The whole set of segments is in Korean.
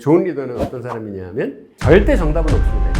좋은 리더는 어떤 사람이냐면 절대 정답은 없습니다.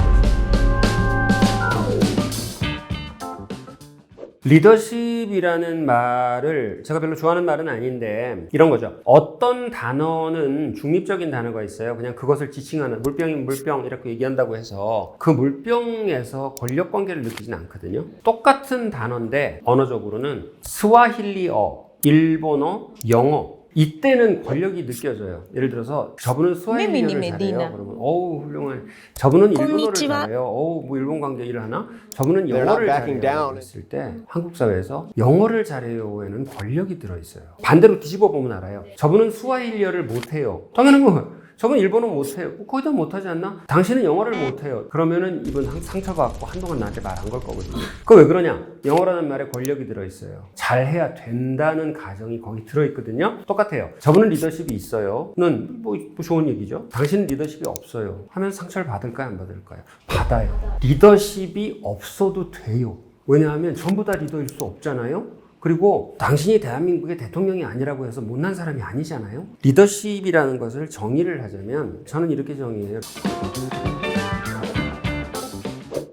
리더십이라는 말을 제가 별로 좋아하는 말은 아닌데 이런 거죠. 어떤 단어는 중립적인 단어가 있어요. 그냥 그것을 지칭하는 물병이면 물병 이렇게 얘기한다고 해서 그 물병에서 권력 관계를 느끼진 않거든요. 똑같은 단어인데 언어적으로는 스와힐리어, 일본어, 영어 이때는 권력이 느껴져요. 예를 들어서 저분은 스와힐리어를 잘해요. 그러면 어우 훌륭해. 저분은 일본어를 잘해요. 어우 뭐 일본 관계 일을 하나? 저분은 영어를 잘해요. 했을 때 한국 사회에서 영어를 잘해요에는 권력이 들어있어요. 반대로 뒤집어 보면 알아요. 저분은 스와힐리어를 못해요. 당연한 거예요. 저분 일본어 못해요. 거의 다 못하지 않나? 당신은 영어를 못해요. 그러면은 이분 상처받고 한동안 나한테 말 안 걸 거거든요. 그거 왜 그러냐? 영어라는 말에 권력이 들어있어요. 잘해야 된다는 가정이 거기 들어있거든요. 똑같아요. 저분은 리더십이 있어요. 는 뭐 좋은 얘기죠. 당신은 리더십이 없어요. 하면 상처를 받을까요? 안 받을까요? 받아요. 리더십이 없어도 돼요. 왜냐하면 전부 다 리더일 수 없잖아요. 그리고 당신이 대한민국의 대통령이 아니라고 해서 못난 사람이 아니잖아요. 리더십이라는 것을 정의를 하자면 저는 이렇게 정의해요.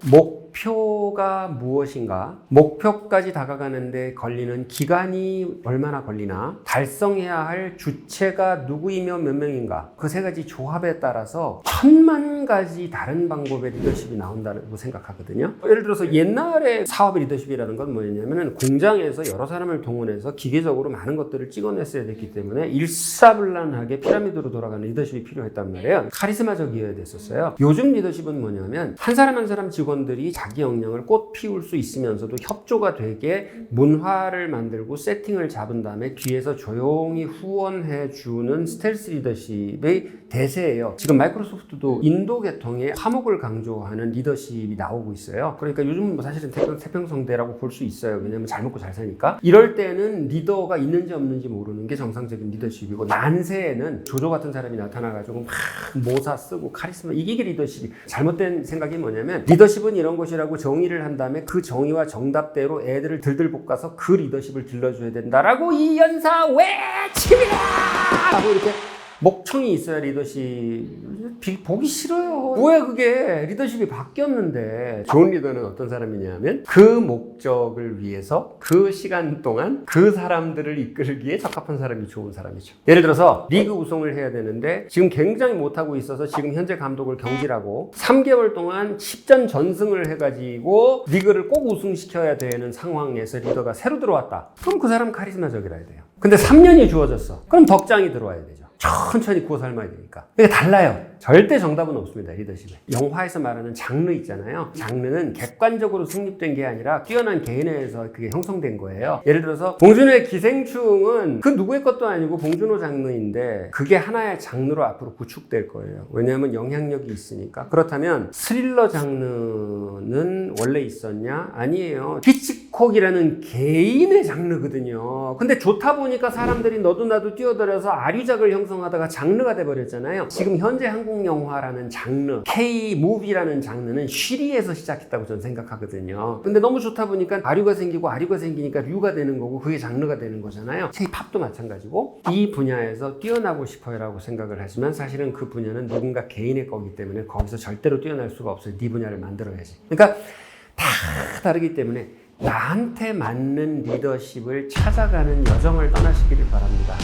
목표가 무엇인가? 목표까지 다가가는데 걸리는 기간이 얼마나 걸리나? 달성해야 할 주체가 누구이며 몇 명인가? 그 세 가지 조합에 따라서 1000만 가지 다른 방법의 리더십이 나온다고 생각하거든요. 예를 들어서 옛날에 사업의 리더십이라는 건 뭐였냐면 공장에서 여러 사람을 동원해서 기계적으로 많은 것들을 찍어냈어야 됐기 때문에 일사불란하게 피라미드로 돌아가는 리더십이 필요했단 말이에요. 카리스마적이어야 됐었어요. 요즘 리더십은 뭐냐면 한 사람 한 사람 직원들이 자기 역량을 꽃 피울 수 있으면서도 협조가 되게 문화를 만들고 세팅을 잡은 다음에 뒤에서 조용히 후원해주는 스텔스 리더십의 대세예요. 지금 마이크로소프트도 인도 계통의 화목을 강조하는 리더십이 나오고 있어요. 그러니까 요즘은 뭐 사실은 태평성대라고 볼 수 있어요. 왜냐면 잘 먹고 잘 사니까. 이럴 때는 리더가 있는지 없는지 모르는 게 정상적인 리더십이고, 난세에는 조조 같은 사람이 나타나가지고 막 모사 쓰고 카리스마, 이게 리더십이 잘못된 생각이 뭐냐면 리더십은 이런 것이라고 정의를 한 다음에 그 정의와 정답대로 애들을 들들 볶아서 그 리더십을 길러줘야 된다라고 이 연사 외칩니다 하고 이렇게 목청이 있어야 리더십. 보기 싫어요. 왜 그게 리더십이 바뀌었는데. 좋은 리더는 어떤 사람이냐면 그 목적을 위해서 그 시간 동안 그 사람들을 이끌기에 적합한 사람이 좋은 사람이죠. 예를 들어서 리그 우승을 해야 되는데 지금 굉장히 못하고 있어서 지금 현재 감독을 경질하고 3개월 동안 10전 전승을 해가지고 리그를 꼭 우승시켜야 되는 상황에서 리더가 새로 들어왔다. 그럼 그 사람 카리스마적이라야 돼요. 근데 3년이 주어졌어. 그럼 덕장이 들어와야 되죠. 천천히 구워 삶아야 되니까. 그러니까 달라요. 절대 정답은 없습니다. 리더십에. 영화에서 말하는 장르 있잖아요. 장르는 객관적으로 성립된 게 아니라 뛰어난 개인에 의해서 그게 형성된 거예요. 예를 들어서 봉준호의 기생충은 그 누구의 것도 아니고 봉준호 장르인데 그게 하나의 장르로 앞으로 구축될 거예요. 왜냐하면 영향력이 있으니까. 그렇다면 스릴러 장르는 원래 있었냐? 아니에요. 히치콕이라는 개인의 장르거든요. 근데 좋다 보니까 사람들이 너도 나도 뛰어들어서 아류작을 형성하다가 장르가 돼버렸잖아요. 지금 현재 한국 영화라는 장르, K-무비라는 장르는 쉬리에서 시작했다고 저는 생각하거든요. 근데 너무 좋다 보니까 아류가 생기고 아류가 생기니까 류가 되는 거고 그게 장르가 되는 거잖아요. K-팝도 마찬가지고 이 분야에서 뛰어나고 싶어요 라고 생각을 하지만 사실은 그 분야는 누군가 개인의 거기 때문에 거기서 절대로 뛰어날 수가 없어요. 네 분야를 만들어야지. 그러니까 다 다르기 때문에 나한테 맞는 리더십을 찾아가는 여정을 떠나시기를 바랍니다.